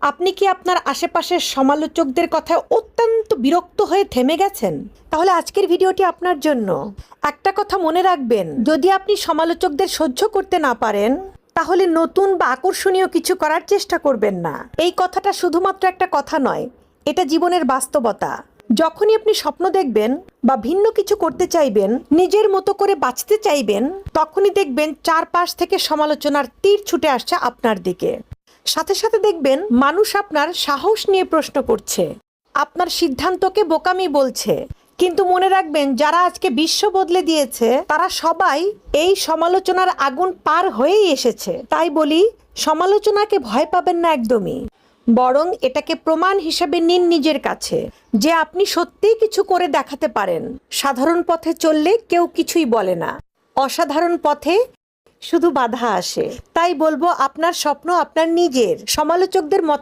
আপনি কি আপনার আশেপাশের সমালোচকদের কথায় অত্যন্ত বিরক্ত হয়ে থেমে গেছেন? তাহলে আজকের ভিডিওটি আপনার জন্য। একটা কথা মনে রাখবেন, যদি আপনি সমালোচকদের সহ্য করতে না পারেন, তাহলে নতুন বা আকর্ষণীয় কিছু করার চেষ্টা করবেন না। এই কথাটা শুধুমাত্র একটা কথা নয়, এটা জীবনের বাস্তবতা। যখনই আপনি স্বপ্ন দেখবেন বা ভিন্ন কিছু করতে চাইবেন, নিজের মতো করে বাঁচতে চাইবেন, তখনই দেখবেন চারপাশ থেকে সমালোচনার তীর ছুটে আসছে আপনার দিকে। সাথে সাথে দেখবেন মানুষ আপনার সাহস নিয়ে প্রশ্ন করছে, আপনার সিদ্ধান্তকে বোকামি বলছে। কিন্তু মনে রাখবেন, যারা আজকে বিশ্ব বদলে দিয়েছে তারা সবাই এই সমালোচনার আগুন পার হয়েই এসেছে। তাই বলি, সমালোচনাকে ভয় পাবেন না একদমই, বরং এটাকে প্রমাণ হিসেবে নিন নিজের কাছে যে আপনি সত্যিই কিছু করে দেখাতে পারেন। সাধারণ পথে চললে কেউ কিছুই বলে না, অসাধারণ পথে শুধু বাধা আসে। তাই বলবো, আপনার স্বপ্ন আপনার নিজের, সমালোচকদের মত